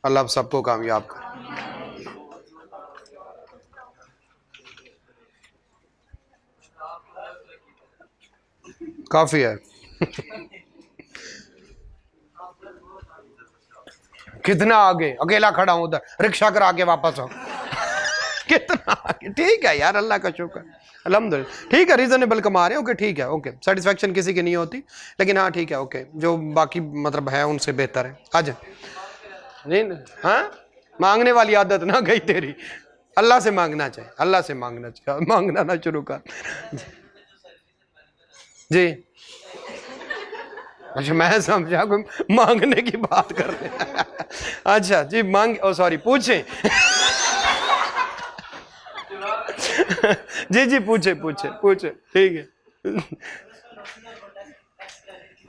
अल्लाह आप सबको कामयाब करे। काफी है। कितना आगे, अकेला खड़ा हूं उधर, रिक्शा करा के वापस आओ। कितना आगे, ठीक है यार, अल्लाह का शुक्र, अल्हम्दुलिल्लाह, ठीक है, रीजनेबल कमा रहे हैं, ओके ठीक है, ओके, सेटिस्फेक्शन किसी की नहीं होती, लेकिन हाँ ठीक है, ओके, जो बाकी मतलब है उनसे बेहतर है। आज नहीं, हाँ, मांगने वाली आदत ना गई तेरी, अल्लाह से मांगना चाहिए, अल्लाह से मांगना चाहिए, मांगना ना शुरू कर। जी, अच्छा, मैं समझा कोई मांगने की बात कर रहे हैं। अच्छा जी, मांग, ओ सॉरी, पूछें। जी जी, पूछे पूछे पूछे, ठीक है।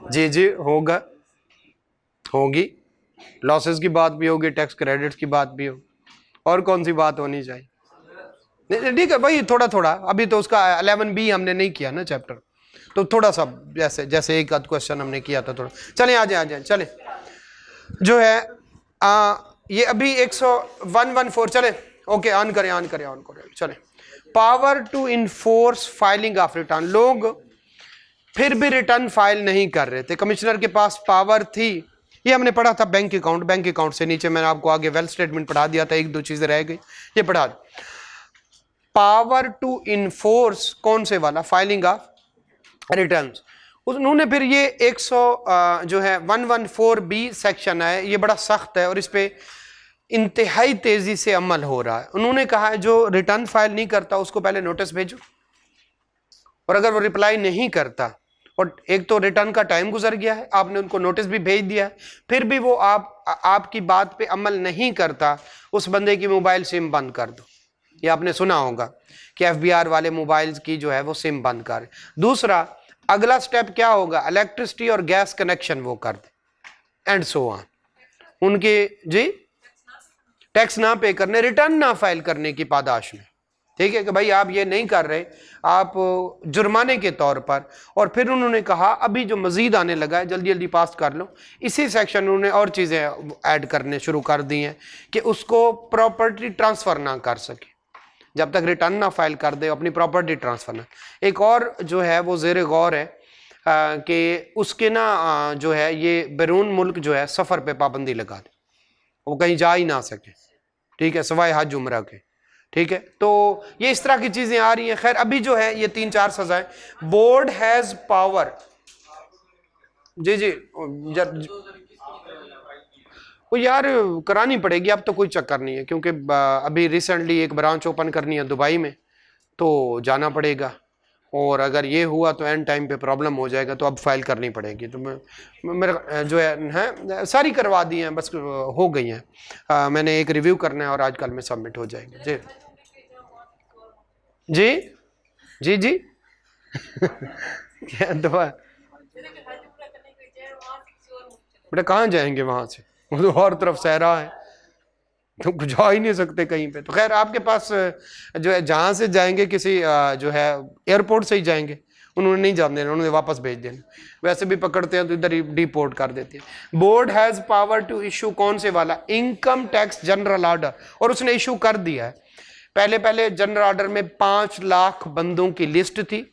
जी जी, होगा, होगी, लॉसेस की बात भी होगी, टैक्स क्रेडिट्स की बात भी हो, और कौन सी बात होनी चाहिए? ठीक है भाई, थोड़ा थोड़ा, अभी तो उसका 11B हमने नहीं किया ना चैप्टर, तो थोड़ा सा जैसे जैसे एक आध क्वेश्चन हमने किया था थोड़ा। चलें, आ जाए चले, जो है ये अभी 114, चले, ओके, ऑन करें ऑन करें ऑन करें, चले। Power to enforce filing of return, लोग फिर भी रिटर्न फाइल नहीं कर रहे थे, कमिश्नर के पास पावर थी, ये हमने पढ़ा था, बैंक अकाउंट, बैंक अकाउंट से नीचे मैंने आपको आगे वेल्थ स्टेटमेंट पढ़ा दिया था, एक दो चीजें रह गई, ये पढ़ा। पावर टू इन्फोर्स कौन से वाला, फाइलिंग ऑफ रिटर्न्स, उन्होंने फिर ये 100 जो है 114B सेक्शन है, ये बड़ा सख्त है और इस पे इंतहाई तेजी से अमल हो रहा है। उन्होंने कहा है जो रिटर्न फाइल नहीं करता उसको पहले नोटिस भेजो, और अगर वो रिप्लाई नहीं करता, और एक तो रिटर्न का टाइम गुजर गया है, आपने उनको नोटिस भी भेज दिया है, फिर भी वो आपकी बात पे अमल नहीं करता, उस बंदे की मोबाइल सिम बंद कर दो। ये आपने सुना होगा कि FBR वाले मोबाइल्स की जो है वो सिम बंद कर। दूसरा, अगला स्टेप क्या होगा, इलेक्ट्रिसिटी और गैस कनेक्शन वो कर दे, एंड सो ऑन। उनके जी टैक्स ना पे करने, रिटर्न ना फाइल करने की पादाश में, ठीक है, कि भाई आप ये नहीं कर रहे, आप जुर्माने के तौर पर। और फिर उन्होंने कहा अभी जो मजीद आने लगा है जल्दी जल्दी पास कर लो, इसी सेक्शन उन्होंने और चीज़ें ऐड करने शुरू कर दी हैं कि उसको प्रॉपर्टी ट्रांसफ़र ना कर सके, जब तक रिटर्न ना फाइल कर दे अपनी प्रॉपर्टी ट्रांसफ़र ना। एक और जो है वो ज़ेर गौर है कि उसके ना जो है ये बैरून मुल्क जो है सफ़र पे पाबंदी लगा दे, वो कहीं जा ही ना सके, ठीक है, सिवाय हज उम्रा के, ठीक है। तो ये इस तरह की चीज़ें आ रही हैं। खैर अभी जो है ये 3-4 सजाएं, बोर्ड हैज़ पावर, जी जी, वो यार करानी पड़ेगी, अब तो कोई चक्कर नहीं है, क्योंकि अभी रिसेंटली एक ब्रांच ओपन करनी है दुबई में, तो जाना पड़ेगा, और अगर ये हुआ तो एंड टाइम पे प्रॉब्लम हो जाएगा, तो अब फाइल करनी पड़ेगी। तो मेरा जो है सारी करवा दी हैं, बस हो गई हैं, मैंने एक रिव्यू करना है और आज कल में सबमिट हो जाएंगे। जी जी जी जी। क्या दवा, बेटा कहाँ जाएंगे वहां से, वो तो और तरफ सहरा है, तो जा ही नहीं सकते कहीं पे। तो खैर आपके पास जो है जहां से जाएंगे किसी जो है एयरपोर्ट से ही जाएंगे, उन्होंने नहीं जाने देना, उन्होंने वापस भेज देना, वैसे भी पकड़ते हैं तो इधर ही डिपोर्ट कर देते हैं। Board has power to issue कौन से वाला, इनकम टैक्स जनरल ऑर्डर, और उसने इशू कर दिया है। पहले पहले जनरल ऑर्डर में 5 लाख बंदों की लिस्ट थी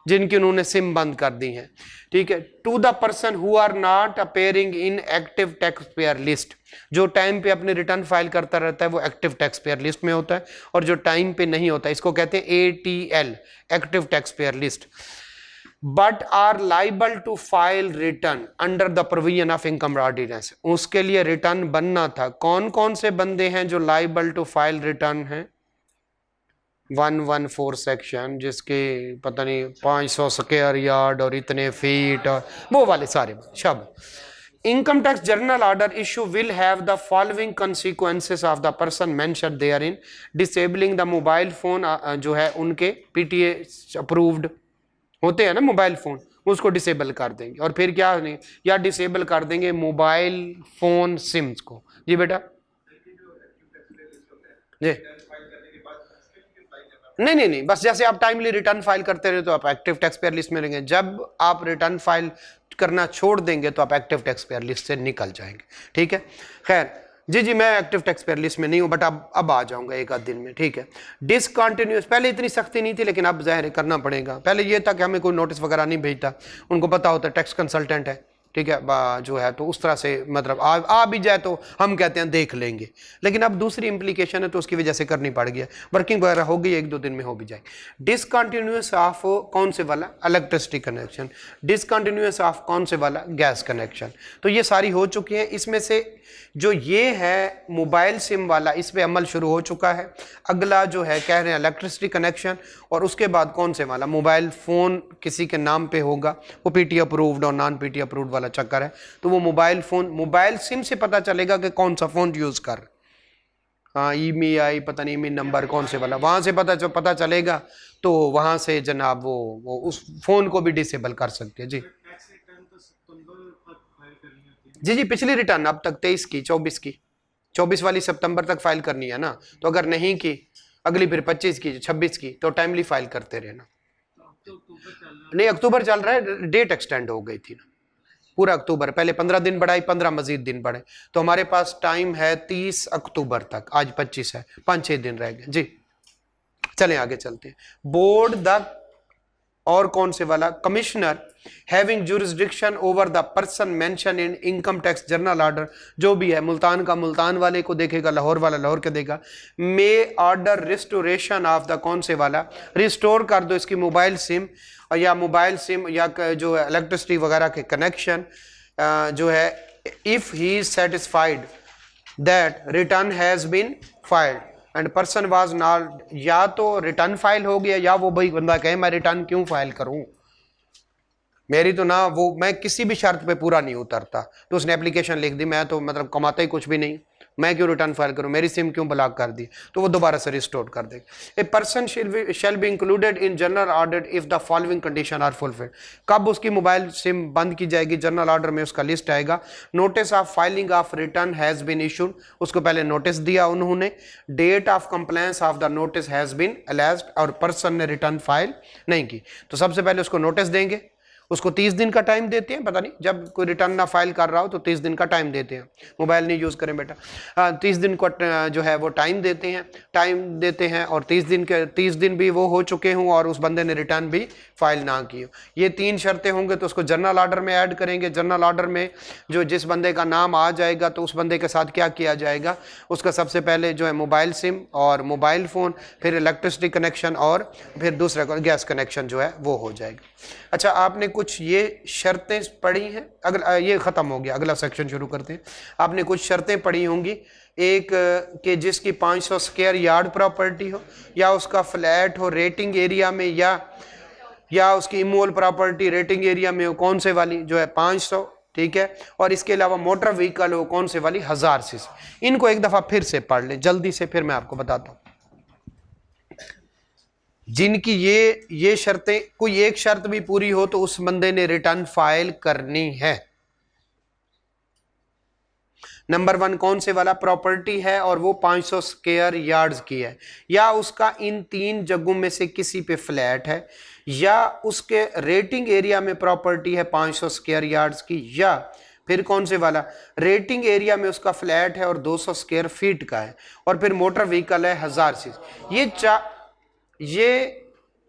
जिनकी उन्होंने सिम बंद कर दी है, ठीक है। To the person who are not appearing in active tax payer list, जो टाइम पे अपने रिटर्न फाइल करता रहता है वो एक्टिव टैक्स पेयर लिस्ट में होता है, और जो टाइम पे नहीं होता इसको कहते हैं ATL, active tax payer list. But are liable to file return under the provision of income ordinance, उसके लिए रिटर्न बनना था। कौन कौन से बंदे हैं जो लाइबल टू फाइल रिटर्न हैं, 114 सेक्शन, जिसके पता नहीं 500 स्क्वायर यार्ड और इतने फीट और वो वाले सारे शब्द। Income tax general order issue will have the following consequences of the person mentioned therein, disabling the mobile phone, जो है उनके PTA अप्रूव्ड होते हैं ना मोबाइल फोन, उसको डिसेबल कर देंगे। और फिर क्या नहीं, या डिसेबल कर देंगे मोबाइल फोन सिम्स को। जी बेटा जी, नहीं नहीं नहीं, बस जैसे आप टाइमली रिटर्न फाइल करते रहे तो आप एक्टिव टैक्स पेयर लिस्ट में रहेंगे, जब आप रिटर्न फाइल करना छोड़ देंगे तो आप एक्टिव टैक्स पेयर लिस्ट से निकल जाएंगे, ठीक है। खैर जी जी, मैं एक्टिव टैक्स पेयर लिस्ट में नहीं हूँ, बट अब आ जाऊंगा एक आध दिन में, ठीक है। डिसकंटिन्यूस, पहले इतनी सख्ती नहीं थी, लेकिन अब ज़ाहिर है करना पड़ेगा। पहले ये था कि हमें कोई नोटिस वगैरह नहीं भेजता, उनको पता होता है टैक्स कंसल्टेंट है, ठीक है, जो है, तो उस तरह से मतलब आ भी जाए तो हम कहते हैं देख लेंगे, लेकिन अब दूसरी इम्प्लीकेशन है तो उसकी वजह से करनी पड़ गई है। वर्किंग वगैरह हो गई, एक दो दिन में हो भी जाएगी। डिसकंटिन्यूस ऑफ कौन से वाला? Electricity connection. डिसकंटिन्यूस ऑफ कौन से वाला? Gas connection. तो ये सारी हो चुकी हैं। इसमें से जो ये है मोबाइल सिम वाला, इस पे अमल शुरू हो चुका है। अगला जो है कह रहे हैं इलेक्ट्रिसिटी कनेक्शन, और उसके बाद कौन से वाला? मोबाइल फ़ोन किसी के नाम पे होगा, वो पीटी अप्रूव्ड और नॉन पीटी अप्रूव्ड वाला चक्कर है। तो वो मोबाइल फ़ोन, मोबाइल सिम से पता चलेगा कि कौन सा फ़ोन यूज़ कर, हाँ EMI पता नहीं EMI नंबर कौन से वाला, वहाँ से पता चलेगा, तो वहाँ से जनाब वो उस फ़ोन को भी डिसेबल कर सकते हैं। जी जी जी, पिछली रिटर्न अब तक 23 की, 24 की, 24 वाली सितंबर तक फाइल करनी है ना, तो अगर नहीं की अगली फिर 25 की, 26 की, तो टाइमली फाइल करते रहना। नहीं, अक्टूबर चल रहा है, डेट एक्सटेंड हो गई थी ना, पूरा अक्टूबर, पहले 15 दिन बढ़ाई, 15 मजीद दिन बढ़े, तो हमारे पास टाइम है 30 अक्टूबर तक, आज 25 है, 5-6 दिन रह गए। जी चलें आगे चलते हैं। बोर्ड द, और कौन से वाला? Commissioner having jurisdiction over the person mention in income tax journal order, जो भी है, मुल्तान का मुल्तान वाले को देखेगा, लाहौर वाला लाहौर के देगा। May order restoration of the कौन से वाला? रिस्टोर कर दो इसकी मोबाइल सिम, या मोबाइल सिम या जो है इलेक्ट्रिसिटी वगैरह के कनेक्शन, जो है, if he is satisfied that return has been filed and person was not, या तो रिटर्न फाइल हो गया, या वो भाई बंदा कहे मैं रिटर्न क्यों फाइल करूं, मेरी तो ना वो, मैं किसी भी शर्त पे पूरा नहीं उतरता, तो उसने एप्लीकेशन लिख दी, मैं तो मतलब कमाता ही कुछ भी नहीं, मैं क्यों रिटर्न फाइल करूं, मेरी सिम क्यों ब्लॉक कर दी, तो वो दोबारा से रिस्टोर कर देगा। A person shall be included in general order if the following condition are fulfilled. कब उसकी मोबाइल सिम बंद की जाएगी? जनरल ऑर्डर में उसका लिस्ट आएगा। Notice of filing of return has been issued, उसको पहले नोटिस दिया उन्होंने, date of compliance of the notice has been alleged, और पर्सन ने रिटर्न फाइल नहीं की, तो सबसे पहले उसको नोटिस देंगे, उसको 30 दिन का टाइम देते हैं, पता नहीं जब कोई रिटर्न ना फाइल कर रहा हो तो 30 दिन का टाइम देते हैं, मोबाइल नहीं यूज़ करें बेटा, 30 दिन को जो है वो टाइम देते हैं, और 30 दिन भी वो हो चुके हों और उस बंदे ने रिटर्न भी फाइल ना की हो, ये 3 शर्तें होंगे, तो उसको जर्नल ऑर्डर में ऐड करेंगे। जर्नल ऑर्डर में जो जिस बंदे का नाम आ जाएगा, तो उस बंदे के साथ क्या किया जाएगा? उसका सबसे पहले जो है मोबाइल सिम और मोबाइल फ़ोन, फिर इलेक्ट्रिसिटी कनेक्शन, और फिर दूसरा गैस कनेक्शन जो है वो हो जाएगा। अच्छा, आपने कुछ ये शर्तें पढ़ी हैं, अगला ये ख़त्म हो गया, अगला सेक्शन शुरू करते हैं। आपने कुछ शर्तें पढ़ी होंगी, एक कि जिसकी 500 स्क्वायर यार्ड प्रॉपर्टी हो, या उसका फ्लैट हो रेटिंग एरिया में, या उसकी इमोल प्रॉपर्टी रेटिंग एरिया में हो, कौन से वाली? जो है 500, ठीक है, और इसके अलावा मोटर व्हीकल हो, कौन से वाली? 1000 सीसी। इनको एक दफ़ा फिर से पढ़ लें जल्दी से, फिर मैं आपको बताता हूँ। जिनकी ये शर्तें, कोई एक शर्त भी पूरी हो तो उस बंदे ने रिटर्न फाइल करनी है। नंबर 1 कौन से वाला? प्रॉपर्टी है और वो 500 स्क्वायर यार्ड्स की है, या उसका इन 3 जगहों में से किसी पे फ्लैट है, या उसके रेटिंग एरिया में प्रॉपर्टी है 500 स्क्वायर यार्ड्स की, या फिर कौन से वाला? रेटिंग एरिया में उसका फ्लैट है और 200 स्क्वायर फीट का है, और फिर मोटर व्हीकल है 1000 सीसी।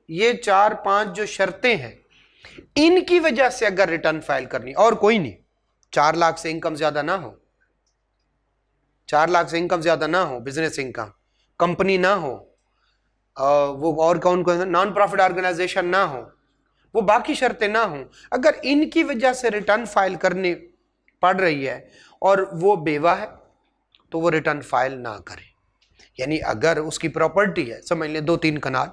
ये 4-5 जो शर्तें हैं, इनकी वजह से अगर रिटर्न फाइल करनी, और कोई नहीं, 4 लाख से इनकम ज्यादा ना हो, 4 लाख से इनकम ज्यादा ना हो, बिजनेस इनकम, कंपनी ना हो, वो और कौन कौन, नॉन प्रॉफिट ऑर्गेनाइजेशन ना हो, वो बाकी शर्तें ना हो, अगर इनकी वजह से रिटर्न फाइल करनी पड़ रही है और वो बेवा है, तो वो रिटर्न फाइल ना करे। यानी अगर उसकी प्रॉपर्टी है, समझ लें 2-3 कनाल,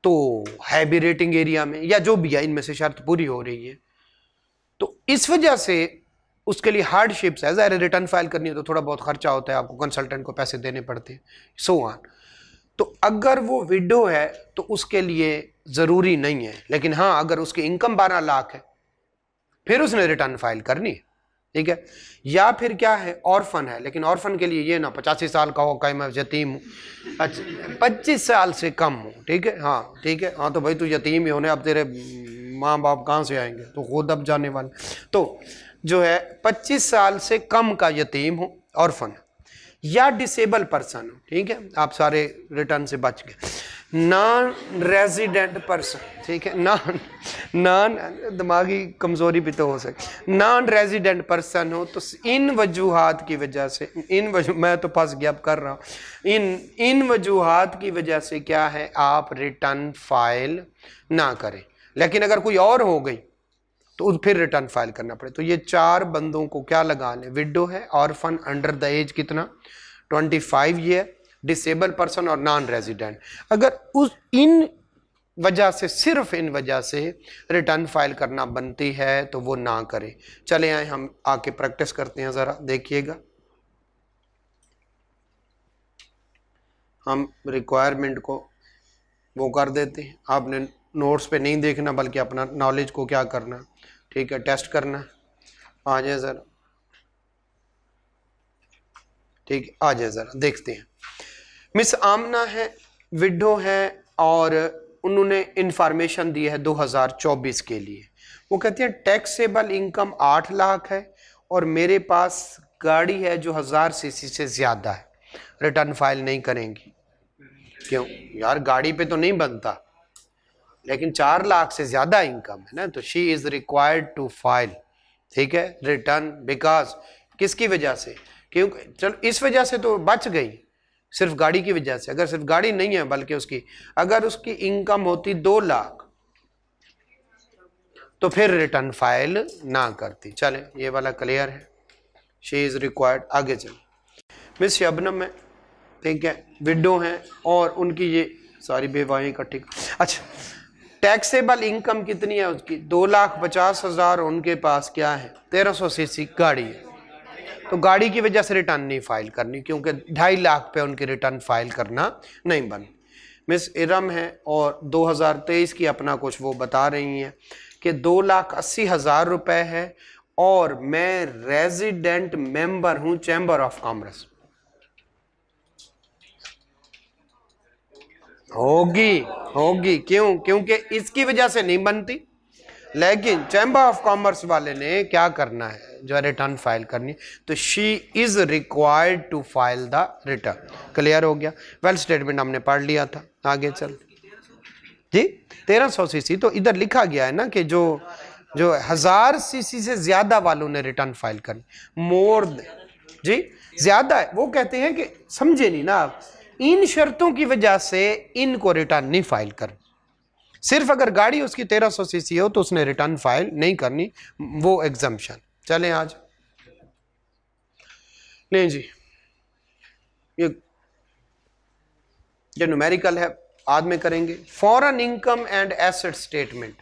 तो है भी रेटिंग एरिया में, या जो भी है, इनमें से शर्त पूरी हो रही है, तो इस वजह से उसके लिए हार्डशिप्स है, ज़ाहिर रिटर्न फाइल करनी है तो थोड़ा बहुत खर्चा होता है, आपको कंसल्टेंट को पैसे देने पड़ते हैं, सो ऑन। तो अगर वो विडो है तो उसके लिए ज़रूरी नहीं है, लेकिन हाँ अगर उसकी इनकम 12 लाख है फिर उसने रिटर्न फाइल करनी है, ठीक है। या फिर क्या है, ऑर्फन है, लेकिन ऑर्फन के लिए ये ना 85 साल का हो, कहीं मैं यतीम हूँ, अच्छा 25 साल से कम हो, ठीक है, हाँ ठीक है, हाँ तो भाई तू यतीम ही होने, अब तेरे माँ बाप कहाँ से आएंगे, तो खुद अब जाने वाले। तो जो है 25 साल से कम का यतीम हो, ऑर्फन या डिसेबल पर्सन हो, ठीक है, आप सारे रिटर्न से बच गए। नॉन रेजिडेंट पर्सन, ठीक है, नॉन दिमागी कमजोरी भी तो हो सकती, नॉन रेजिडेंट पर्सन हो तो इन वजूहात की वजह से, मैं तो फंस गया अब कर रहा हूँ, इन वजूहात की वजह से क्या है, आप रिटर्न फाइल ना करें। लेकिन अगर कोई और हो गई तो फिर रिटर्न फाइल करना पड़े। तो ये 4 बंदों को क्या लगा लें, विडो है, ऑर्फन, अंडर द एज कितना 25 ईयर, डिसेबल पर्सन और नॉन रेजिडेंट। अगर इन वजह से, सिर्फ इन वजह से रिटर्न फाइल करना बनती है तो वो ना करें। चले आए हम आके प्रैक्टिस करते हैं, जरा देखिएगा। हम रिक्वायरमेंट को वो कर देते हैं, आपने नोट्स पे नहीं देखना बल्कि अपना नॉलेज को क्या करना, ठीक है, टेस्ट करना। आ जाए जरा, ठीक है, आ जाए जरा देखते हैं। मिस आमना है, विडो है और उन्होंने इंफॉर्मेशन दी है 2024 के लिए। वो कहती है टैक्सेबल इनकम 8 लाख है और मेरे पास गाड़ी है जो 1000 सीसी से ज्यादा है, रिटर्न फाइल नहीं करेंगी। क्यों यार, गाड़ी पे तो नहीं बनता, लेकिन 4 लाख से ज्यादा इनकम है ना, तो she is required to file, ठीक है, रिटर्न। बिकॉज किसकी वजह से, क्योंकि चलो इस वजह से तो बच गई, सिर्फ गाड़ी की वजह से। अगर सिर्फ गाड़ी नहीं है बल्कि उसकी, अगर उसकी इनकम होती 2 लाख तो फिर रिटर्न फाइल ना करती। चले ये वाला क्लियर है, शी इज रिक्वायर्ड। आगे चले, मिस शबनम है, ठीक है, विडो हैं और उनकी ये सारी बेवाएं इकट्ठी। अच्छा, टैक्सेबल इनकम कितनी है उसकी, 2,50,000, उनके पास क्या है 1300 सीसी गाड़ी है, तो गाड़ी की वजह से रिटर्न नहीं फाइल करनी, क्योंकि 2.5 लाख पे उनकी रिटर्न फाइल करना नहीं बन। मिस इरम है और 2023 की अपना कुछ वो बता रही हैं कि 2,80,000 रुपए है और मैं रेजिडेंट मेंबर हूं चैम्बर ऑफ कॉमर्स। होगी क्यों, क्योंकि इसकी वजह से नहीं बनती, लेकिन चैम्बर ऑफ कॉमर्स वाले ने क्या करना है, जो रिटर्न फाइल करनी, तो she is required to file the return. Clear हो गया। वेल स्टेटमेंट हमने पढ़ लिया था, आगे चल जी। 1300 सीसी तो इधर लिखा गया है ना कि जो 1000 सीसी से ज्यादा वालों ने रिटर्न फाइल करनी, मोर जी ज्यादा है। वो कहते हैं कि समझे नहीं ना आप, इन शर्तों की वजह से इनको रिटर्न नहीं फाइल करनी। सिर्फ अगर गाड़ी उसकी 1300 सीसी हो तो उसने रिटर्न फाइल नहीं करनी, वो एग्जम्पशन। चलें आज नहीं जी, ये न्यूमेरिकल है, बाद में करेंगे। Foreign income and asset statement.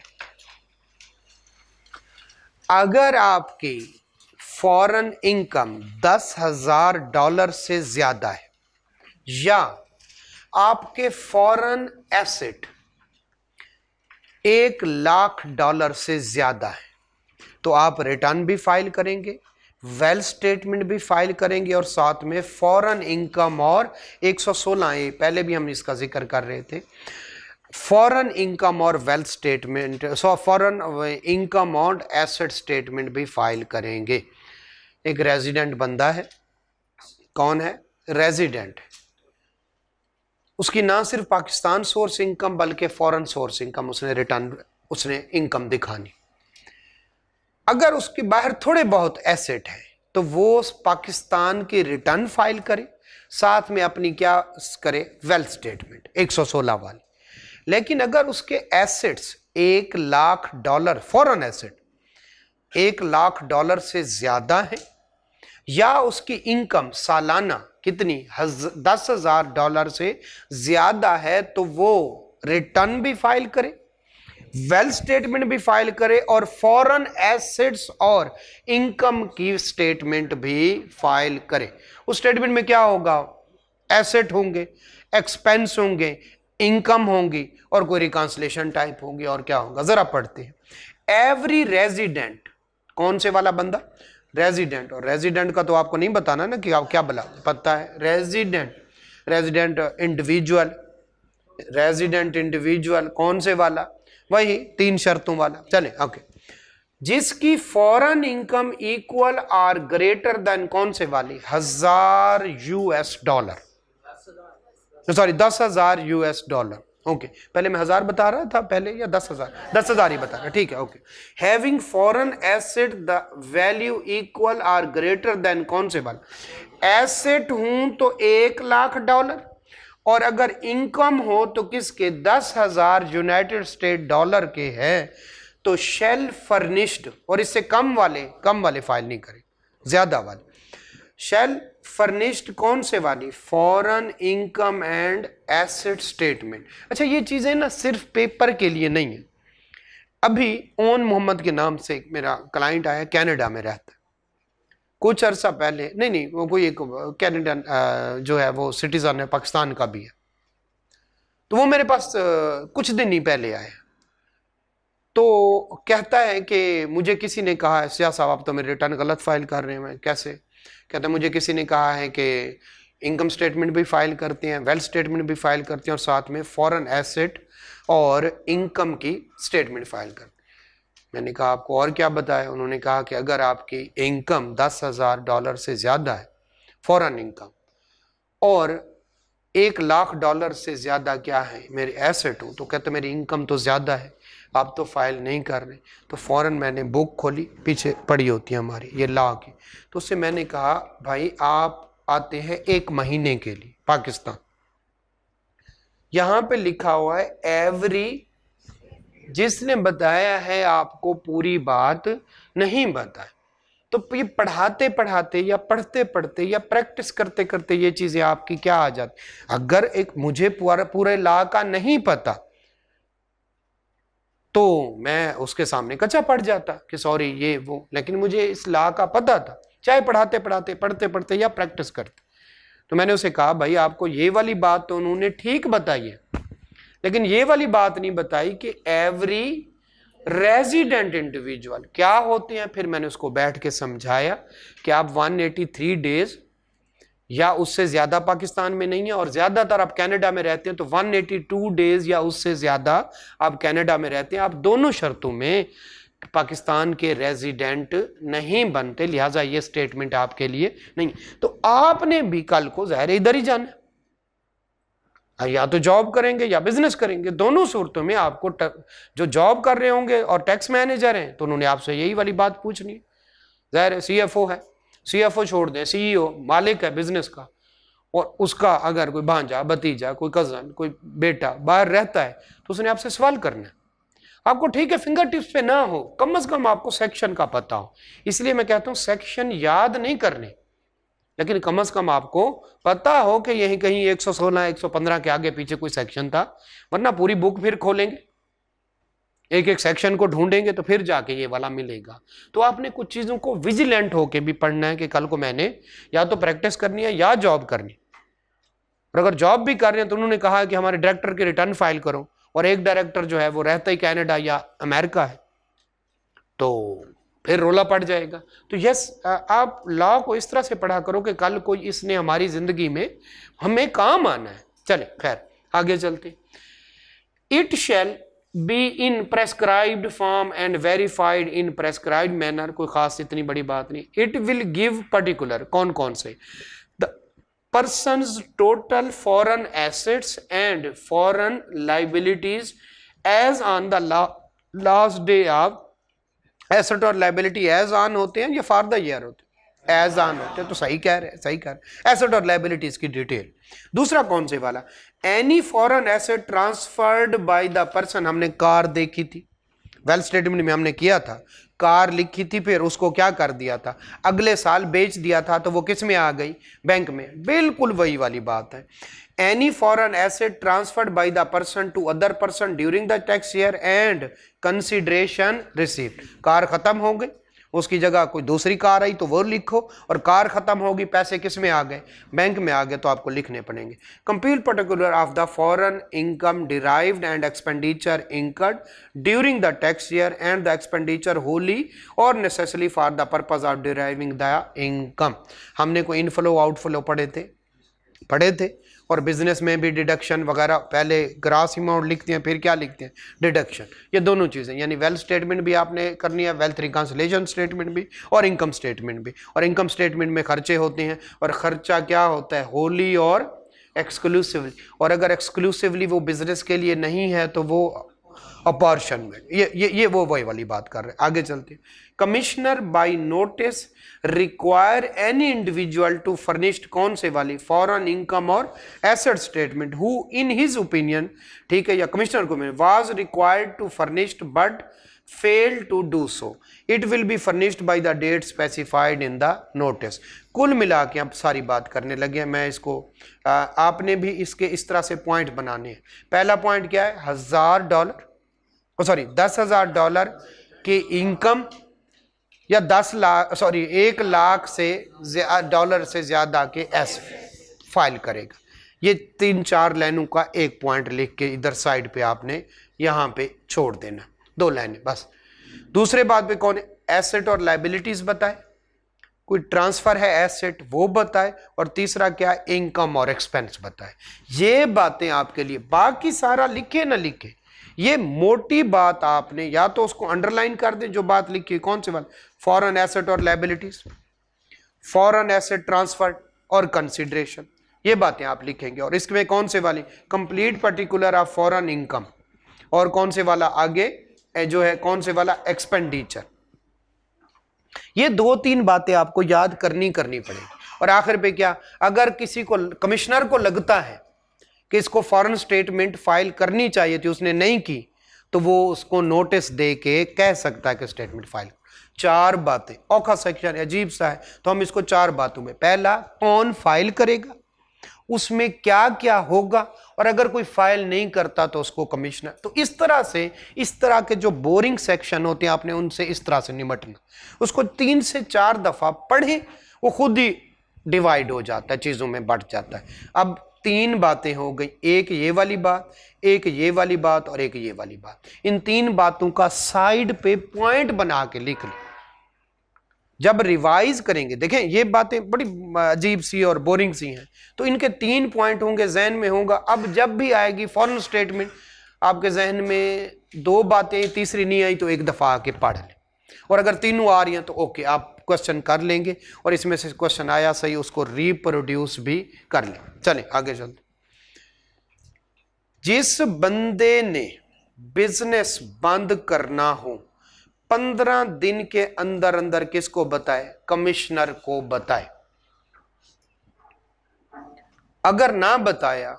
अगर आपकी फॉरेन इनकम $10,000 से ज्यादा है या आपके फॉरेन एसेट $1,00,000 से ज्यादा है तो आप रिटर्न भी फाइल करेंगे, वेल स्टेटमेंट भी फाइल करेंगे और साथ में फॉरेन इनकम और 116A, पहले भी हम इसका जिक्र कर रहे थे, फॉरेन इनकम और वेल स्टेटमेंट, फॉरेन इनकम और एसेट स्टेटमेंट भी फाइल करेंगे। एक रेजिडेंट बंदा है, कौन है, रेजिडेंट, उसकी ना सिर्फ पाकिस्तान सोर्स इनकम बल्कि फॉरेन सोर्स इनकम, उसने इनकम दिखानी। अगर उसके बाहर थोड़े बहुत एसेट है तो वो पाकिस्तान की रिटर्न फाइल करे, साथ में अपनी क्या करे, वेल्थ स्टेटमेंट 116 वाली। लेकिन अगर उसके एसेट्स $1,00,000, फॉरेन एसेट $1,00,000 से ज्यादा है या उसकी इनकम सालाना कितनी $10,000 से ज्यादा है तो वो रिटर्न भी फाइल करे, वेल स्टेटमेंट भी फाइल करे और फॉरेन एसेट्स और इनकम की स्टेटमेंट भी फाइल करे। उस स्टेटमेंट में क्या होगा, एसेट होंगे, एक्सपेंस होंगे, इनकम होंगी और कोई रिकॉन्सिलेशन टाइप होगी और क्या होगा, जरा पढ़ते हैं। एवरी रेजिडेंट, कौन से वाला बंदा, रेजिडेंट। और रेजिडेंट का तो आपको नहीं बताना ना कि आप क्या बला पता है, रेजिडेंट इंडिविजुअल, रेजिडेंट इंडिविजुअल कौन से वाला, वही 3 शर्तों वाला। चले ओके, जिसकी फॉरेन इनकम इक्वल और ग्रेटर देन कौन से वाली, 1000 US dollar, sorry 10,000 US dollar. Okay, पहले मैं 1000 बता रहा था पहले या 10,000, 10,000 ही बता रहा, ठीक है। Okay, having foreign asset the value equal और ग्रेटर देन कौन से वाला, एसेट हूं तो 1,00,000 डॉलर, और अगर इनकम हो तो किसके, 10,000 यूनाइटेड स्टेट डॉलर के हैं, तो शेल फर्निश्ड, और इससे कम वाले फाइल नहीं करें, ज्यादा वाले। शेल फर्निश्ड कौन से वाली, foreign income and asset statement. अच्छा, ये चीजें ना सिर्फ पेपर के लिए नहीं है। अभी ओन मोहम्मद के नाम से एक मेरा क्लाइंट आया, कनाडा में रहता है, कुछ अरसा पहले, नहीं वो कोई एक कैनेडियन जो है वो सिटीजन है, पाकिस्तान का भी है, तो वो मेरे पास कुछ दिन ही पहले आया, तो कहता है कि मुझे किसी ने कहा है, सिया साहब आप तो मेरे रिटर्न गलत फाइल कर रहे हैं। मैं कैसे, कहता है मुझे किसी ने कहा है कि इनकम स्टेटमेंट भी फाइल करते हैं, वेल्थ स्टेटमेंट भी फाइल करते हैं, और साथ में फॉरेन एसेट और इनकम की स्टेटमेंट फाइल करते हैं। मैंने कहा आपको और क्या बताया, उन्होंने कहा कि अगर आपकी इनकम 10,000 डॉलर से ज्यादा है फॉरेन इनकम, और 1,00,000 डॉलर से ज्यादा क्या है मेरे एसेट हो, तो कहते मेरी इनकम तो ज्यादा है, आप तो फाइल नहीं कर रहे। तो फौरन मैंने बुक खोली, पीछे पड़ी होती है हमारी ये लॉ की, तो उससे मैंने कहा भाई आप आते हैं 1 महीने के लिए पाकिस्तान, यहां पे लिखा हुआ है एवरी, जिसने बताया है आपको पूरी बात नहीं बताए। तो ये पढ़ाते पढ़ाते या पढ़ते पढ़ते या प्रैक्टिस करते करते ये चीजें आपकी क्या आ जाती। अगर एक मुझे पूरे लॉ का नहीं पता तो मैं उसके सामने कच्चा पड़ जाता कि सॉरी ये वो, लेकिन मुझे इस लॉ का पता था, चाहे पढ़ाते पढ़ाते पढ़ते पढ़ते या प्रैक्टिस करते। तो मैंने उसे कहा भाई आपको ये वाली बात तो उन्होंने ठीक बताई है, लेकिन ये वाली बात नहीं बताई कि एवरी रेजिडेंट इंडिविजुअल क्या होते हैं। फिर मैंने उसको बैठ के समझाया कि आप 183 डेज या उससे ज्यादा पाकिस्तान में नहीं है, और ज्यादातर आप कनाडा में रहते हैं तो 182 डेज या उससे ज्यादा आप कनाडा में रहते हैं। आप दोनों शर्तों में पाकिस्तान के रेजिडेंट नहीं बनते, लिहाजा ये स्टेटमेंट आपके लिए नहीं। तो आपने भी कल को जाहिर इधर ही जाना, या तो जॉब करेंगे या बिजनेस करेंगे, दोनों सूरतों में आपको जो जॉब कर रहे होंगे और टैक्स मैनेजर हैं तो उन्होंने आपसे यही वाली बात पूछनी है। जाहिर सीएफओ है, सीएफओ छोड़ दें, सीईओ मालिक है बिजनेस का, और उसका अगर कोई भांजा भतीजा कोई कजन कोई बेटा बाहर रहता है तो उसने आपसे सवाल करना है। आपको ठीक है फिंगर टिप्स पे ना हो, कम से कम आपको सेक्शन का पता हो। इसलिए मैं कहता हूं सेक्शन याद नहीं करने, लेकिन कम से कम आपको पता हो कि यही कहीं 116 115 के आगे पीछे कोई सेक्शन था, वरना पूरी बुक फिर खोलेंगे, एक एक सेक्शन को ढूंढेंगे तो फिर जाके ये वाला मिलेगा। तो आपने कुछ चीजों को विजिलेंट होके भी पढ़ना है कि कल को मैंने या तो प्रैक्टिस करनी है या जॉब करनी। और अगर जॉब भी कर रहे हैं तो उन्होंने कहा कि हमारे डायरेक्टर के रिटर्न फाइल करो, और एक डायरेक्टर जो है वो रहता ही कनाडा या अमेरिका है, तो फिर रोला पड़ जाएगा। तो यस, आप लॉ को इस तरह से पढ़ा करो कि कल कोई इसने हमारी जिंदगी में हमें काम आना है। चले खैर आगे चलते। It shall be in prescribed form and verified in prescribed manner, कोई खास इतनी बड़ी बात नहीं। इट विल गिव पर्टिकुलर, कौन कौन से, the persons total foreign assets and foreign liabilities as on the last day of, asset और लाइबिलिटी एज ऑन होते हैं या फॉर द ईयर होते हैं, एज ऑन होते हैं, तो सही कह रहे हैं, सही कह रहे हैं। एसेट और लाइबिलिटीज की डिटेल। दूसरा कौन से वाला, any foreign asset transferred by the person, हमने कार देखी थी, वेल्थ स्टेटमेंट में हमने किया था, कार लिखी थी, फिर उसको क्या कर दिया था, अगले साल बेच दिया था, तो वो किस में आ गई, बैंक में। बिल्कुल वही वाली बात है। Any foreign asset transferred by the person to other person during the tax year and consideration received, कार खत्म हो गई, उसकी जगह कोई दूसरी कार आई तो वो लिखो, और कार खत्म होगी, पैसे किस में आ गए, बैंक में आ गए, तो आपको लिखने पड़ेंगे। Complete particular of the foreign income derived and expenditure incurred during the tax year and the expenditure wholly और necessary for the purpose of deriving the income. हमने कोई इनफ्लो आउटफ्लो पढ़े थे, और बिजनेस में भी डिडक्शन वगैरह, पहले ग्रास अमाउंट लिखते हैं फिर क्या लिखते हैं, डिडक्शन। ये दोनों चीज़ें, यानी वेल्थ स्टेटमेंट भी आपने करनी है, वेल्थ रिकॉन्सिलेशन स्टेटमेंट भी, और इनकम स्टेटमेंट भी। और इनकम स्टेटमेंट में खर्चे होते हैं, और खर्चा क्या होता है, होली और एक्सक्लूसिवली। और अगर एक्सक्लूसिवली वो बिजनेस के लिए नहीं है तो वो अपॉर्चनमेंट, ये वो वही वाली बात कर रहे हैं। आगे चलते हैं। Commissioner by notice require any individual to furnished, कौन से वाली, फॉरेन इनकम और asset statement, who in his opinion, ठीक है, या कमिश्नर को was required to furnished but fail to do so, it will be furnished by the date specified in the notice. कुल मिला के अब सारी बात करने लगे हैं। मैं इसको आपने भी इसके इस तरह से पॉइंट बनाने हैं। पहला पॉइंट क्या है, $10,000 की इनकम या 1 लाख से डॉलर से ज्यादा के एस फाइल करेगा। ये 3-4 लाइनों का एक पॉइंट लिख के इधर साइड पे आपने यहां पे छोड़ देना, 2 लाइनें बस। दूसरे बात पे कौन है, एसेट और लायबिलिटीज बताए, कोई ट्रांसफर है एसेट वो बताए, और तीसरा क्या, इनकम और एक्सपेंस बताए। ये बातें आपके लिए, बाकी सारा लिखे ना लिखे, ये मोटी बात आपने या तो उसको अंडरलाइन कर दें जो बात लिखी है, कौन से बात, फॉरेन एसेट और लायबिलिटीज, फॉरेन एसेट ट्रांसफर और कंसिडरेशन, ये बातें आप लिखेंगे। और इसमें कौन से वाली, complete particular of foreign income, और कौन से वाला आगे जो है, कौन से वाला, एक्सपेंडिचर। ये 2-3 बातें आपको याद करनी पड़ेगी। और आखिर पे क्या, अगर किसी को, कमिश्नर को लगता है कि इसको फॉरेन स्टेटमेंट फाइल करनी चाहिए थी, उसने नहीं की, तो वो उसको नोटिस दे के कह सकता है कि स्टेटमेंट फाइल। 4 बातें, औखा सेक्शन अजीब सा है तो हम इसको 4 बातों में, पहला कौन फाइल करेगा, उसमें क्या क्या होगा, और अगर कोई फाइल नहीं करता तो उसको कमिश्नर। तो इस तरह से, इस तरह के जो बोरिंग सेक्शन होते हैं आपने उनसे इस तरह से निपटना। उसको 3 से 4 दफा पढ़े, वो खुद ही डिवाइड हो जाता है, चीजों में बढ़ जाता है। अब 3 बातें हो गई, एक ये वाली बात, एक ये वाली बात, और एक ये वाली बात। इन 3 बातों का साइड पे पॉइंट बना के लिख लो। जब रिवाइज करेंगे, देखें ये बातें बड़ी अजीब सी और बोरिंग सी हैं, तो इनके 3 पॉइंट होंगे, जहन में होगा। अब जब भी आएगी फॉरेन स्टेटमेंट, आपके जहन में 2 बातें, तीसरी नहीं आई तो एक दफा आके पढ़ लें, और अगर तीनों आ रही हैं तो ओके, आप क्वेश्चन कर लेंगे, और इसमें से क्वेश्चन आया सही उसको रिप्रोड्यूस भी कर लें। चलें आगे चलते। जिस बंदे ने बिजनेस बंद करना हो 15 दिन के अंदर अंदर किसको बताए, कमिश्नर को बताए। अगर ना बताया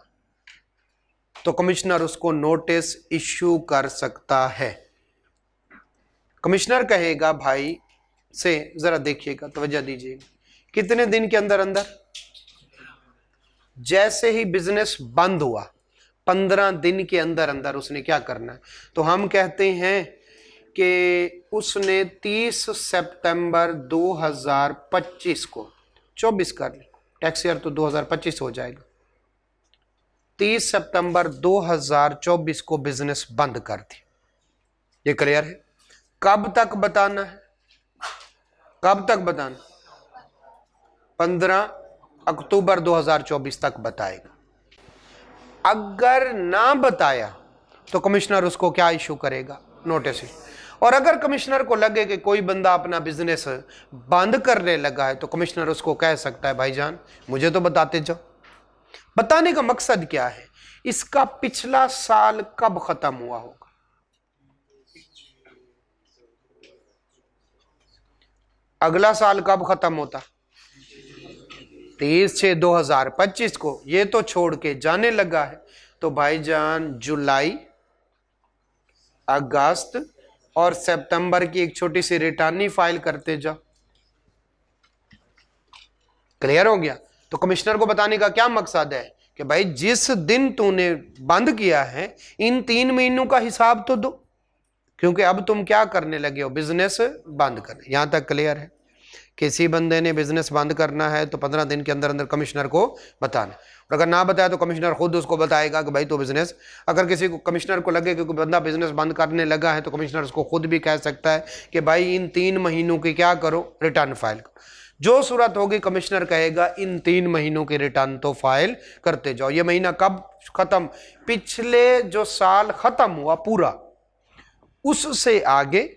तो कमिश्नर उसको नोटिस इश्यू कर सकता है। कमिश्नर कहेगा भाई से, जरा देखिएगा, तवज्जो दीजिएगा, कितने दिन के अंदर अंदर, जैसे ही बिजनेस बंद हुआ 15 दिन के अंदर अंदर उसने क्या करना है। तो हम कहते हैं कि उसने 30 सितंबर 2025 को, 24 कर ले, टैक्स ईयर तो 2025 हो जाएगा, 30 सितंबर 2024 को बिजनेस बंद कर दी। ये क्लियर है। कब तक बताना है, कब तक बताना, 15 अक्टूबर 2024 तक बताएगा। अगर ना बताया तो कमिश्नर उसको क्या इशू करेगा, नोटिस। और अगर कमिश्नर को लगे कि कोई बंदा अपना बिजनेस बंद करने लगा है तो कमिश्नर उसको कह सकता है भाईजान मुझे तो बताते जाओ। बताने का मकसद क्या है, इसका पिछला साल कब खत्म हुआ होगा, अगला साल कब खत्म होता, 30/6/2025 को। ये तो छोड़ के जाने लगा है तो भाईजान जुलाई, अगस्त और सितंबर की एक छोटी सी रिटर्न ही फाइल करते जाओ। क्लियर हो गया। तो कमिश्नर को बताने का क्या मकसद है कि भाई जिस दिन तूने बंद किया है इन 3 महीनों का हिसाब तो दो, क्योंकि अब तुम क्या करने लगे हो, बिजनेस बंद करने। यहां तक क्लियर है। किसी बंदे ने बिजनेस बंद करना है तो 15 दिन के अंदर अंदर कमिश्नर को बताना, और अगर ना बताया तो कमिश्नर खुद उसको बताएगा कि भाई तो बिजनेस, अगर किसी को कमिश्नर को लगे कि कोई बंदा बिजनेस बंद करने लगा है तो कमिश्नर उसको खुद भी कह सकता है कि भाई इन 3 महीनों की क्या करो, रिटर्न फाइल करो। जो सूरत होगी कमिश्नर कहेगा इन 3 महीनों के रिटर्न तो फाइल करते जाओ। ये महीना कब खत्म, पिछले जो साल खत्म हुआ पूरा उससे आगे,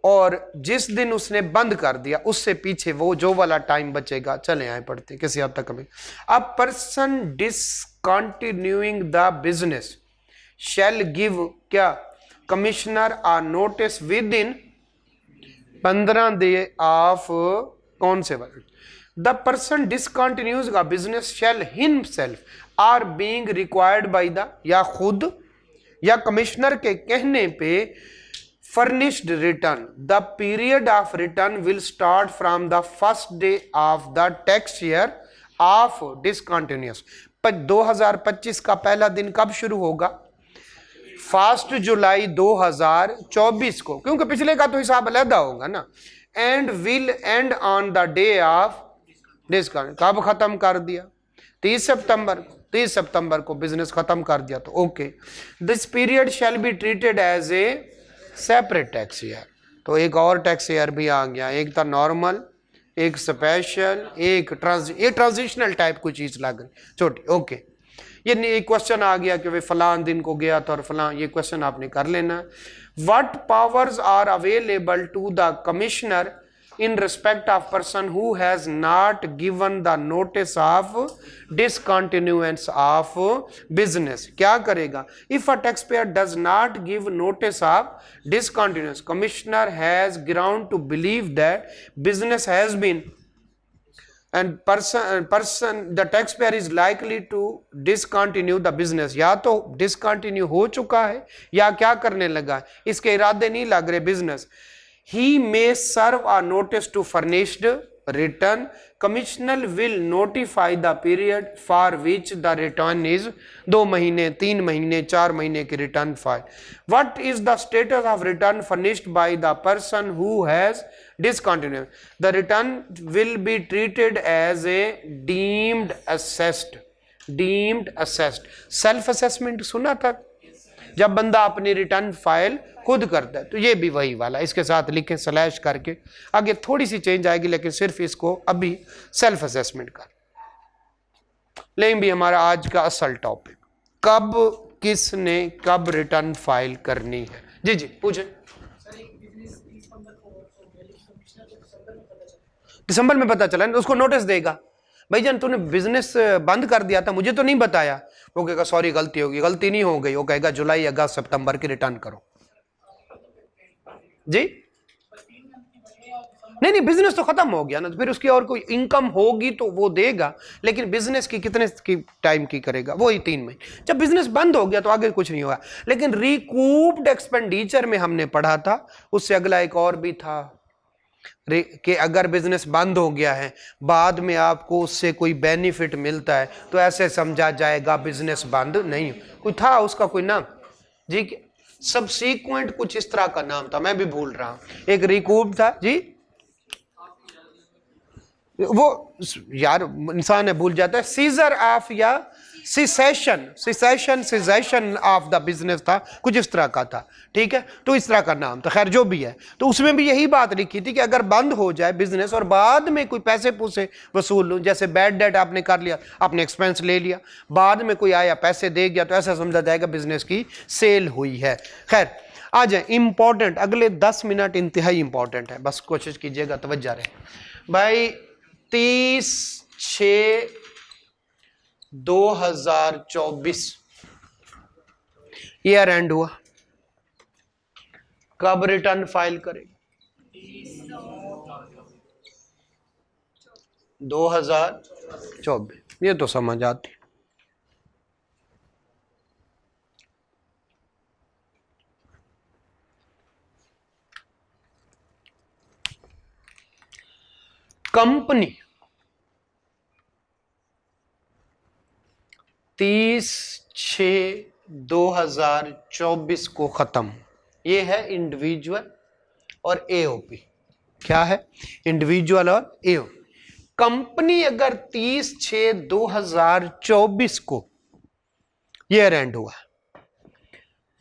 और जिस दिन उसने बंद कर दिया उससे पीछे वो जो वाला टाइम बचेगा। चले आए पढ़ते किसी हद तक। A person discontinuing the business shall give क्या commissioner a notice within 15 day of कौन से वर्ड, द पर्सन डिसकंटिन्यूज का business shall himself or being required by the, या खुद या कमिश्नर के कहने पे furnished return, the period of return will start from the first day of the tax year of discontinuous। 2025 का पहला दिन कब शुरू होगा, 1 जुलाई 2024 को, क्योंकि पिछले का तो हिसाब अलग होगा ना। And will and on the day of discount, कब खत्म कर दिया, 30 सितंबर को। 30 सितंबर को बिजनेस खत्म कर दिया तो okay. This period shall be treated as a separate tax year. तो एक और टैक्स ईयर भी आ गया, एक था नॉर्मल, एक स्पेशल, एक ट्रांजिशनल टाइप कोई चीज लग गई छोटी। ओके, ये एक क्वेश्चन आ गया कि भाई फलां दिन को गया था और फलां, ये क्वेश्चन आपने कर लेना। What powers are available to the commissioner in respect of person who has not given the notice of discontinuance of business? क्या करेगा? If a taxpayer does not give notice of discontinuance, commissioner has ground to believe that business has been and person the taxpayer is likely to discontinue the business, या तो discontinue हो चुका है या क्या करने लगा है, इसके इरादे नहीं लग रहे business. He may serve a notice to furnished return. Commissioner will notify the period for which the return is 2 महीने, 3 महीने, 4 महीने की return file. What is the status of return furnished by the person who has discontinued? The return will be treated as a deemed assessed. Deemed assessed. Self assessment सुना था, जब बंदा अपनी return file खुद करता है, तो ये भी वही वाला, इसके साथ लिखें स्लैश करके। आगे थोड़ी सी चेंज आएगी लेकिन सिर्फ इसको अभी सेल्फ असेसमेंट कर लेकिन भी हमारा आज का असल टॉपिक, कब किसने कब रिटर्न फाइल करनी है। जी जी पूछे। दिसंबर में पता चला, उसको नोटिस देगा, भाईजान तूने बिजनेस बंद कर दिया था, मुझे तो नहीं बताया। वो कहेगा सॉरी गलती होगी, गलती नहीं हो गई, वो कहेगा जुलाई अगस्त सितंबर की रिटर्न करो। जी नहीं, बिजनेस तो खत्म हो गया ना, तो फिर उसकी और कोई इनकम होगी तो वो देगा, लेकिन बिजनेस की कितने की टाइम की करेगा, वही 3 महीने। जब बिजनेस बंद हो गया तो आगे कुछ नहीं होगा। लेकिन रिकूप्ड एक्सपेंडिचर में हमने पढ़ा था, उससे अगला एक और भी था कि अगर बिजनेस बंद हो गया है, बाद में आपको उससे कोई बेनिफिट मिलता है, तो ऐसे समझा जाएगा बिजनेस बंद नहीं। कोई था उसका कोई नाम जी, सबसीक्वेंट कुछ इस तरह का नाम था, मैं भी भूल रहा हूं। एक रिकूप था जी, वो यार इंसान है भूल जाता है, सीजर ऑफ या सिसेशन ऑफ द बिजनेस था, कुछ इस तरह का था, ठीक है। तो इस तरह का नाम था, खैर जो भी है। तो उसमें भी यही बात लिखी थी कि अगर बंद हो जाए बिजनेस और बाद में कोई पैसे पूसे वसूल लो, जैसे बैड डेट आपने कर लिया, आपने एक्सपेंस ले लिया, बाद में कोई आया पैसे दे गया, तो ऐसा समझा जाएगा बिजनेस की सेल हुई है। खैर आ जाए इंपॉर्टेंट, अगले 10 मिनट इंतहाई इंपॉर्टेंट है, बस कोशिश कीजिएगा तवज्जो रहे भाई। 30/6/2024 ईयर एंड हुआ, कब रिटर्न फाइल करेगा? 2024, ये तो समझ आती। कंपनी 30/6/2024 को खत्म। ये है इंडिविजुअल और एओपी। क्या है? इंडिविजुअल और एओपी। कंपनी अगर 30/6/2024 को ईयर एंड हुआ,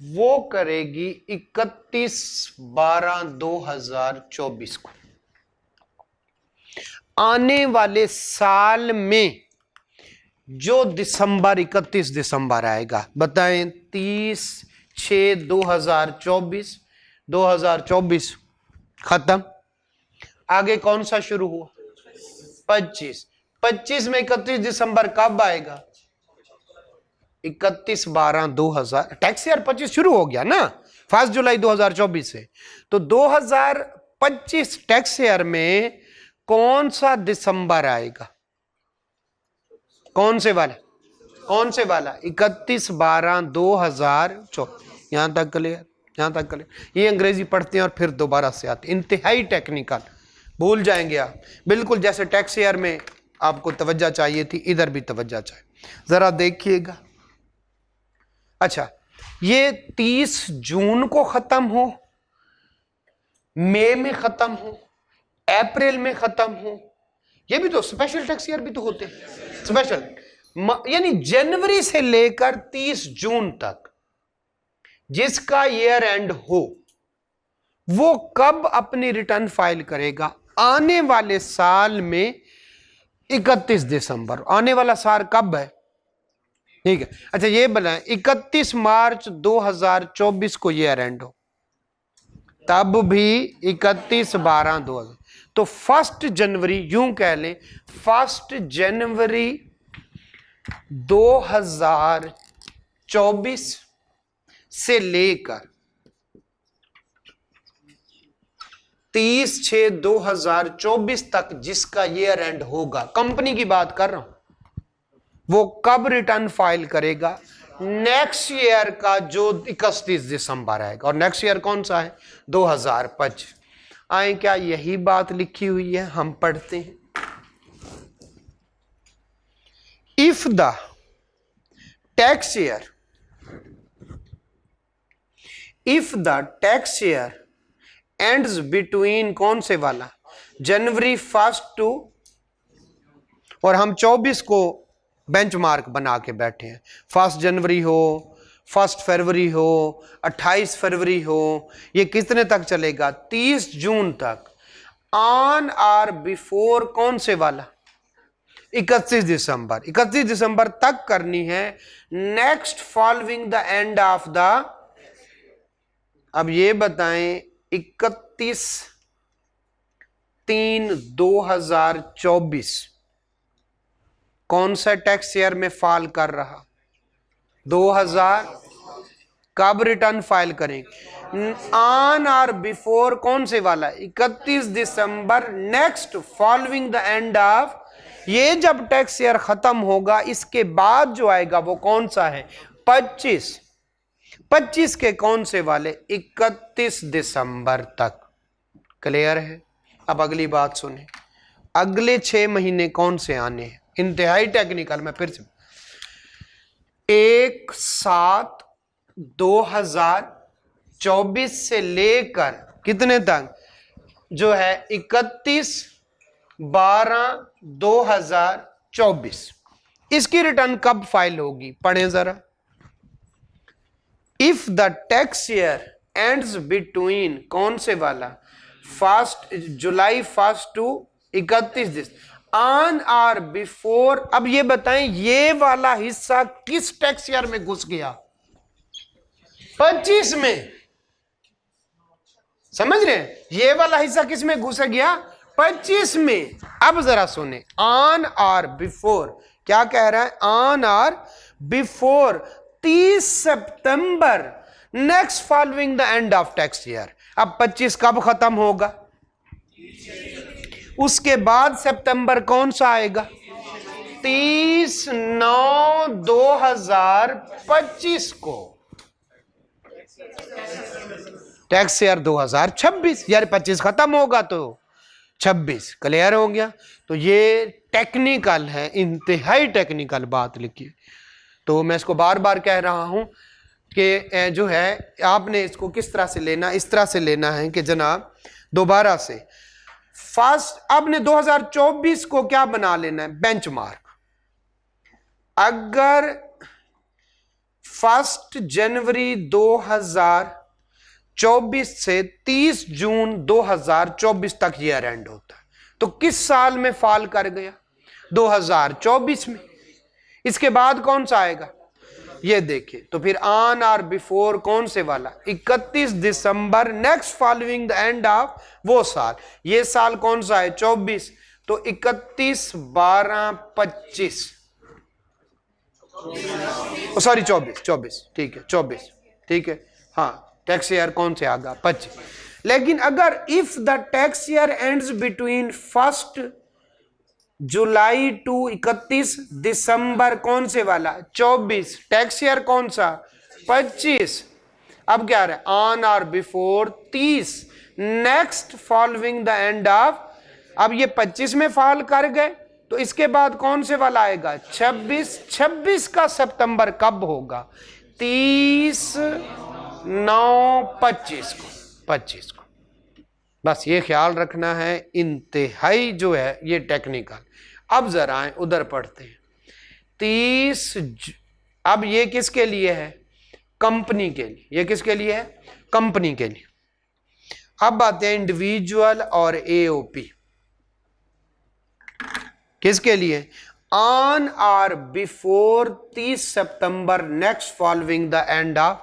वो करेगी 31/12/2024 को। आने वाले साल में जो दिसंबर 31 दिसंबर आएगा, बताएं 30/6/2024, 2024 खत्म, आगे कौन सा शुरू हुआ 25 में 31 दिसंबर कब आएगा 31/12/2000, टैक्स ईयर 25 शुरू हो गया ना 1 जुलाई 2024 से, तो 2025 टैक्स ईयर में कौन सा दिसंबर आएगा, कौन से वाला 31/12/2024, यहां तक क्लियर, यहां तक क्लियर। ये अंग्रेजी पढ़ते हैं और फिर दोबारा से आते, इंतहाई टेक्निकल, भूल जाएंगे आप, बिल्कुल जैसे टैक्स ईयर में आपको तवज्जो चाहिए थी, इधर भी तवज्जो चाहिए, जरा देखिएगा। अच्छा, ये 30 जून को खत्म हो, मई में खत्म हो, अप्रैल में खत्म हो, ये भी तो स्पेशल टैक्स ईयर भी तो होते हैं स्पेशल, यानी जनवरी से लेकर 30 जून तक जिसका ईयर एंड हो वो कब अपनी रिटर्न फाइल करेगा, आने वाले साल में 31 दिसंबर, आने वाला साल कब है, ठीक है। अच्छा ये बताएं 31 मार्च 2024 को ईयर एंड हो, तब भी 31/12/2000, तो 1 जनवरी, यूं कह लें 1 जनवरी 2024 से लेकर 30/6/2024 तक जिसका ईयर एंड होगा, कंपनी की बात कर रहा हूं, वो कब रिटर्न फाइल करेगा, नेक्स्ट ईयर का जो 31 दिसंबर आएगा, और नेक्स्ट ईयर कौन सा है 2025। आए क्या यही बात लिखी हुई है, हम पढ़ते हैं। If the tax year ends between, कौन से वाला, जनवरी 1 टू, और हम 24 को बेंचमार्क बना के बैठे हैं, 1 जनवरी हो, 1 फरवरी हो, 28 फरवरी हो, ये कितने तक चलेगा 30 जून तक, ऑन आर बिफोर कौन से वाला 31 दिसंबर तक करनी है, next following the end of the, अब ये बताएं 31/3/2024 कौन सा टैक्स ईयर में फाल कर रहा, 2000, कब रिटर्न फाइल करेंगे, ऑन और बिफोर कौन से वाला 31 December next following the end of, ये जब टैक्स ईयर खत्म होगा इसके बाद जो आएगा वो कौन सा है 25 के कौन से वाले 31 दिसंबर तक, क्लियर है। अब अगली बात सुने, अगले 6 महीने कौन से आने हैं, इंतहाई टेक्निकल, मैं फिर से 1/7/2024 से लेकर कितने तक जो है 31/12/2024, इसकी रिटर्न कब फाइल होगी, पढ़ें जरा। If the tax year ends between कौन से वाला 1 जुलाई 1 टू 31 दिसंबर, ऑन और बिफोर, अब ये बताएं ये वाला हिस्सा किस टैक्स ईयर में घुस गया 25 में, समझ रहे हैं, ये वाला हिस्सा किस में घुस गया 25 में। अब जरा सुने, ऑन और बिफोर क्या कह रहा है, ऑन और before 30 September next following the end of tax year. अब 25 कब खत्म होगा, उसके बाद सितंबर कौन सा आएगा 30/9/2025 को टैक्स ईयर 2026, यार 25 खत्म होगा तो 26, क्लियर हो गया। तो ये टेक्निकल है, इंतहाई टेक्निकल बात लिखी। तो मैं इसको बार बार कह रहा हूं कि जो है आपने इसको किस तरह से लेना, इस तरह से लेना है कि जनाब दोबारा से फर्स्ट आपने 2024 को क्या बना लेना है बेंचमार्क। अगर 1 जनवरी 2024 से 30 जून 2024 तक ईयर एंड होता है तो किस साल में फॉल कर गया? 2024 में। इसके बाद कौन सा आएगा? ये देखिए, तो फिर ऑन और बिफोर कौन से वाला? 31 December next following the end of वो साल। ये साल कौन सा है? 24। तो 31/12/25, सॉरी 24, ठीक है 24, ठीक है। हाँ, टैक्स ईयर कौन से आगा? 25। लेकिन अगर if the tax year ends between 1 July to 31 December कौन से वाला? 24। टैक्स ईयर कौन सा? 25। अब क्या रहा? ऑन और before 30 next following the end of. अब ये 25 में फॉल कर गए, तो इसके बाद कौन से वाला आएगा? 26। 26 का सितंबर कब होगा? 30/9/25 को, 25 को। बस ये ख्याल रखना है, इंतहाई जो है ये टेक्निकल। अब जरा उधर पढ़ते हैं। 30 अब ये किसके लिए है? कंपनी के लिए। ये किसके लिए है? कंपनी के लिए। अब आते हैं इंडिविजुअल और एओपी। किसके लिए? ऑन और before 30 September next following the end of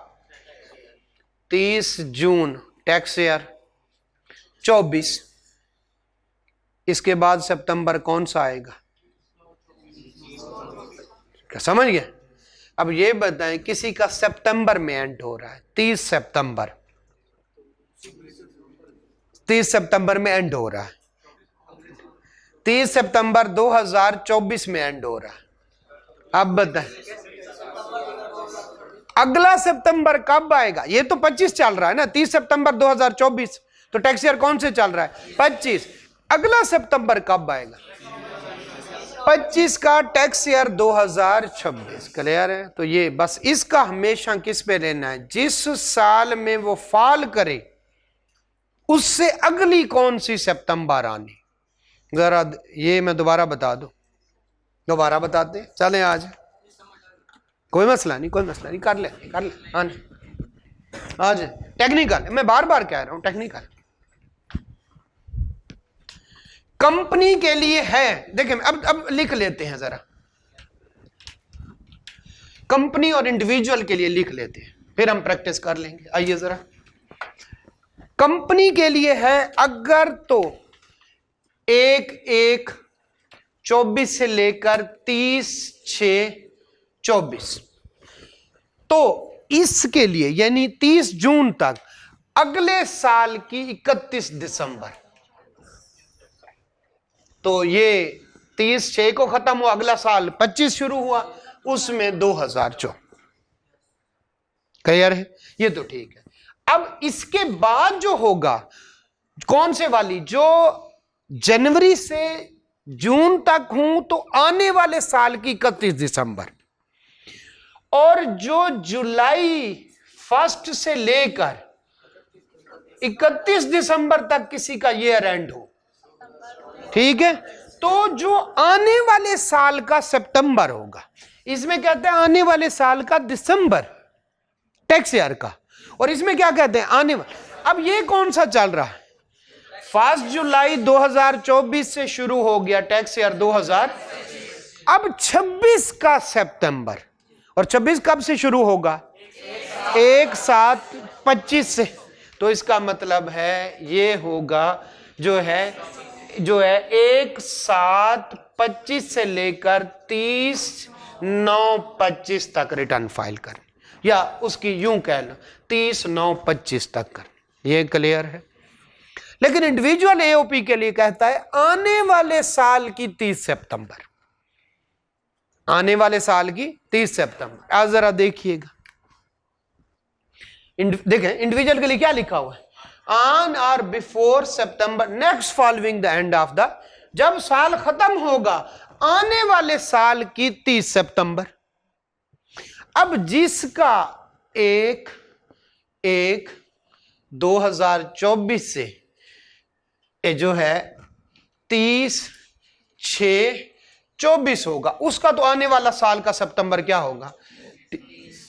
30 June tax year 24। इसके बाद सितंबर कौन सा आएगा? क्या समझ गए? अब ये बताएं, किसी का सितंबर में एंड हो रहा है, 30 सितंबर, 30 सितंबर में एंड हो रहा है, 30 सितंबर 2024 में एंड हो रहा है। अब बताएं अगला सितंबर कब आएगा? ये तो 25 चल रहा है ना, 30 सितंबर 2024, तो टैक्स ईयर कौन से चल रहा है? 25। अगला सितंबर कब आएगा? 25 का टैक्स ईयर 2026। क्लियर है? तो ये बस इसका हमेशा किस पे लेना है? जिस साल में वो फॉल करे उससे अगली कौन सी सितंबर आनी। जरा ये मैं दोबारा बता दूं, दोबारा बताते चलें आज। कोई मसला नहीं, कोई मसला नहीं, कर ले आज टेक्निकल। मैं बार बार कह रहा हूं टेक्निकल। कंपनी के लिए है, देखिए अब लिख लेते हैं जरा। कंपनी और इंडिविजुअल के लिए लिख लेते हैं, फिर हम प्रैक्टिस कर लेंगे। आइए जरा, कंपनी के लिए है अगर तो 1/1/24 से लेकर 30/6/24, तो इसके लिए यानी 30 जून तक अगले साल की 31 दिसंबर, तो ये 30/6 को खत्म हुआ, अगला साल 25 शुरू हुआ, उसमें 2004। क्लियर है? ये तो ठीक है। अब इसके बाद जो होगा कौन से वाली? जो जनवरी से जून तक हूं तो आने वाले साल की 31 दिसंबर, और जो जुलाई 1 से लेकर 31 दिसंबर तक किसी का ईयर एंड हो, ठीक है, तो जो आने वाले साल का सितंबर होगा, इसमें कहते हैं आने वाले साल का दिसंबर टैक्स ईयर का, और इसमें क्या कहते हैं? आने वाले। अब ये कौन सा चल रहा है? 1 जुलाई 2024 से शुरू हो गया टैक्स ईयर 2000। अब 26 का सितंबर, और 26 कब से शुरू होगा? 1/7/25 से। तो इसका मतलब है ये होगा जो है 1/7/25 से लेकर 30/9/25 तक रिटर्न फाइल कर, या उसकी यूं कह लो 30/9/25 तक कर। ये क्लियर है? लेकिन इंडिविजुअल एओपी के लिए कहता है आने वाले साल की 30 सितंबर, आने वाले साल की 30 सितंबर। आज जरा देखिएगा, देखें इंडिविजुअल के लिए क्या लिखा हुआ है? ऑन और before September next following the end of the, जब साल खत्म होगा आने वाले साल की 30 सितंबर। अब जिसका 1/1/2024 से जो है 30/6/24 होगा, उसका तो आने वाला साल का सितंबर क्या होगा?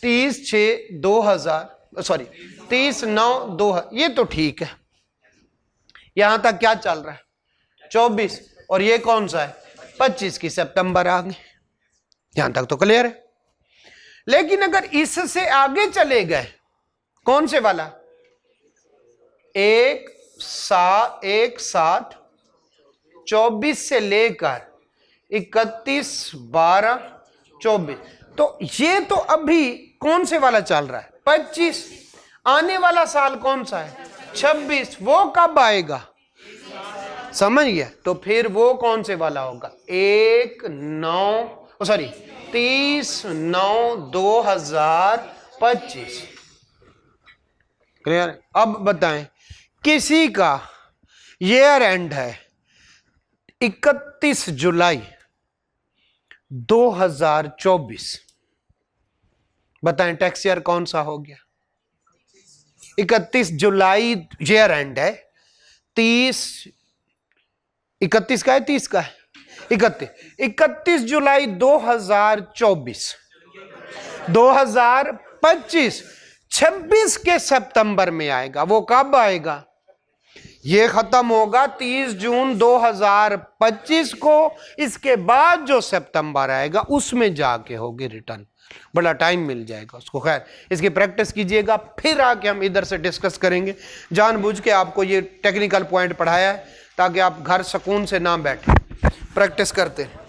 30/9/2000। ये तो ठीक है, यहां तक क्या चल रहा है? 24 और ये कौन सा है 25 की सितंबर आ गई। यहां तक तो क्लियर है। लेकिन अगर इससे आगे चले गए, कौन से वाला, 1/7/24 से लेकर 31/12/24, तो ये तो अभी कौन से वाला चल रहा है 25, आने वाला साल कौन सा है 26, वो कब आएगा, समझ गया। तो फिर वो कौन से वाला होगा 30/9/2025। क्लियर। अब बताएं, किसी का ईयर एंड है 31 जुलाई 2024, बताएं टैक्स ईयर कौन सा हो गया 31 जुलाई ईयर एंड है, 31 का है 30 का है 31 जुलाई 2024, 2025 26 के सितंबर में आएगा। वो कब आएगा, ये खत्म होगा 30 जून 2025 को, इसके बाद जो सितंबर आएगा उसमें जाके होगी रिटर्न, बड़ा टाइम मिल जाएगा उसको। खैर इसकी प्रैक्टिस कीजिएगा, फिर आके हम इधर से डिस्कस करेंगे। जानबूझ के आपको ये टेक्निकल पॉइंट पढ़ाया है ताकि आप घर सुकून से ना बैठे, प्रैक्टिस करते हैं।